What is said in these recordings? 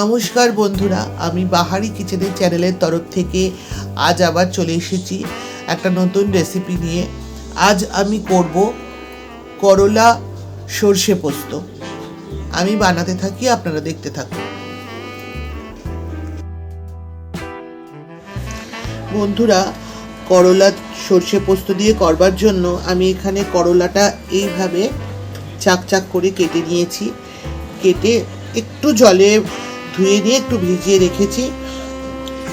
নমস্কার বন্ধুরা, আমি বাহারি কিচেনের চ্যানেলের তরফ থেকে আজ আবার চলে এসেছি একটা নতুন রেসিপি নিয়ে। আজ আমি করব করলা সর্ষে পোস্ত। আমি বানাতে থাকি, আপনারা দেখতে থাকুন। বন্ধুরা, করলা সর্ষে পোস্ত দিয়ে করবার জন্য আমি এখানে করলাটা এইভাবে চাক করে কেটে নিয়েছি। কেটে একটু জলে ধুয়ে নিয়ে একটু ভিজিয়ে রেখেছি।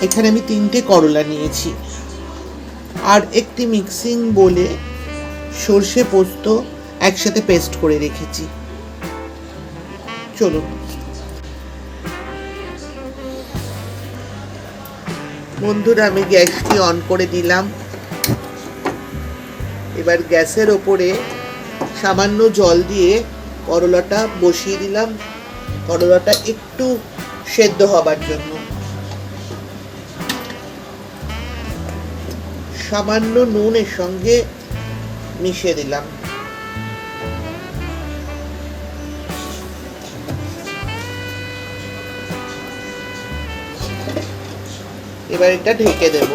এখানে আমি 3টে করলা নিয়েছি আর একটি মিক্সিং বোলে সর্ষে পোস্ত একসাথে পেস্ট করে রেখেছি। চলুন। বন্ধুরা, আমি গ্যাসটি অন করে দিলাম। এবার গ্যাসের ওপরে সামান্য জল দিয়ে করলাটা বসিয়ে দিলাম, করলাটা একটু সেদ্ধ হবার জন্য। সামান্য নুন এর সঙ্গে মিশিয়ে দিলাম। এবার এটা ঢেকে দেব।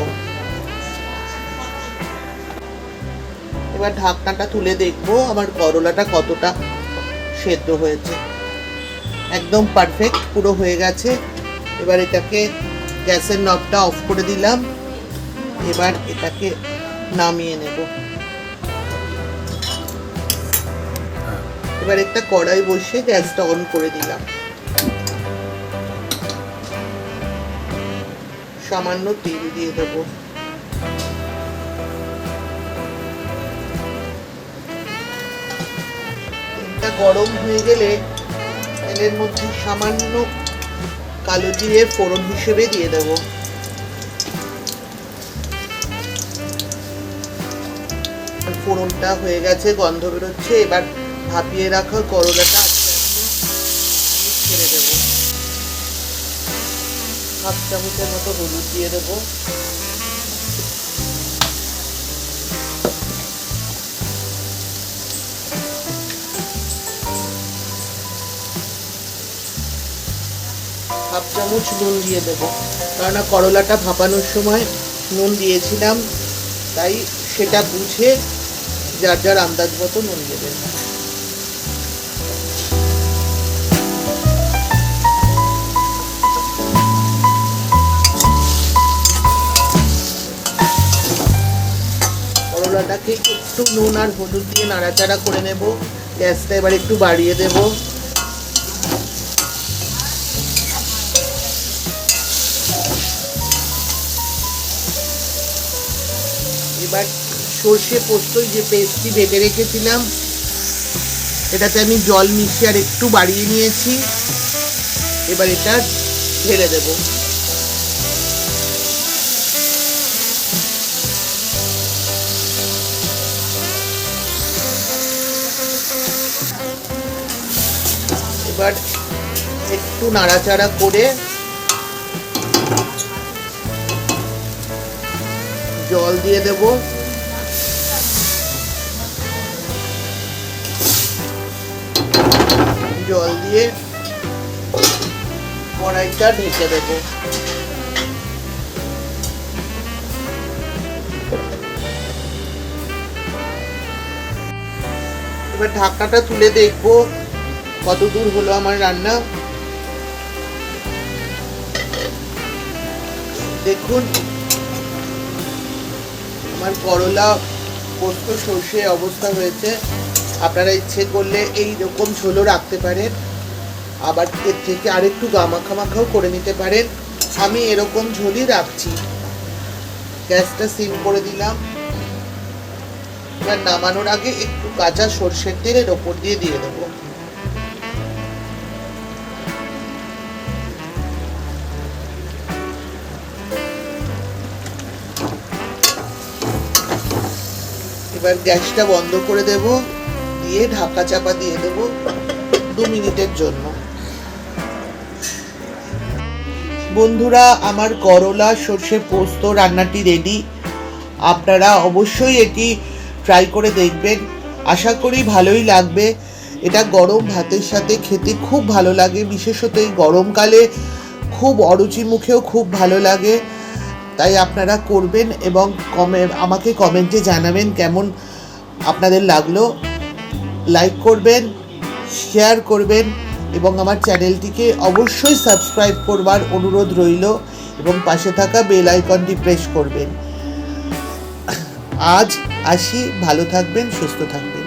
এবার ঢাকনাটা তুলে দেখবো আমার করলাটা কতটা সেদ্ধ হয়েছে। একদম পারফেক্ট, পুরো হয়ে গেছে। এবার এটাকে গ্যাসের নবটা অফ করে দিলাম। এবার এটাকে নামিয়ে নেব। এবার একটা কড়াই বসিয়ে গ্যাসটা অন করে দিলাম। সামান্য তেল দিয়ে দেবো। তেলটা গরম হয়ে গেলে তেলের মধ্যে সামান্য কালো জিরে ফোড়ন হিসেবে দিয়ে দেব। ফোড়নটা হয়ে গেছে, গন্ধ বেরোচ্ছে। এবার ভাপিয়ে রাখা করলাটা ছেড়ে দেব। হাফ চামচের মতো হলুদ দিয়ে দেব। হাফ চামচ নুন দিয়ে দেব, কারণ করলাটা ভাপানোর সময় নুন দিয়েছিলাম, তাই সেটা বুঝে যার যার আন্দাজ মতো নুন দেবেন। করলাটাকে একটু নুন আর হলুদ দিয়ে নাড়াচাড়া করে নেব। গ্যাসটা এবার একটু বাড়িয়ে দেব। এবার সর্ষে পোস্ত যে পেস্টটি বেটে রেখেছিলাম, এটাতে আমি জল মিশিয়ে আর একটু বাড়িয়ে নিয়েছি। এবার এটা ঢেলে দেব। এবার একটু নাড়াচাড়া করে জল দিয়ে দেব। জল দিয়ে কড়াইটা ঢেকে দেব। এবার ঢাকনাটা তুলে দেখবো কত দূর হলো আমার রান্না। দেখুন, আমার করলা পোস্ত সর্ষে অবস্থা হয়েছে। আপনারা ইচ্ছে করলে এই রকম ঝোলও রাখতে পারেন, আবার এর থেকে আরেকটু গামাখাও করে নিতে পারেন। আমি এরকম ঝোলই রাখছি। গ্যাসটা সিম করে দিলাম। এবার নামানোর আগে একটু কাঁচা সর্ষের তেল এর ওপর দিয়ে দেবো। এবার গ্যাসটা বন্ধ করে দেব, দিয়ে ঢাকা চাপা দিয়ে দেব 2 মিনিটের জন্য। বন্ধুরা, আমার করলা সর্ষে পোস্ত রান্নাটি রেডি। আপনারা অবশ্যই এটি ট্রাই করে দেখবেন, আশা করি ভালোই লাগবে। এটা গরম ভাতের সাথে খেতে খুব ভালো লাগে, বিশেষত এই গরমকালে খুব অরুচি মুখেও খুব ভালো লাগে। তাই আপনারা করবেন এবং আমাকে কমেন্টে জানাবেন কেমন আপনাদের লাগলো। লাইক করবেন, শেয়ার করবেন এবং আমার চ্যানেলটিকে অবশ্যই সাবস্ক্রাইব করবার অনুরোধ রইল এবং পাশে থাকা বেল আইকনটি প্রেস করবেন। আজ আসি, ভালো থাকবেন, সুস্থ থাকবেন।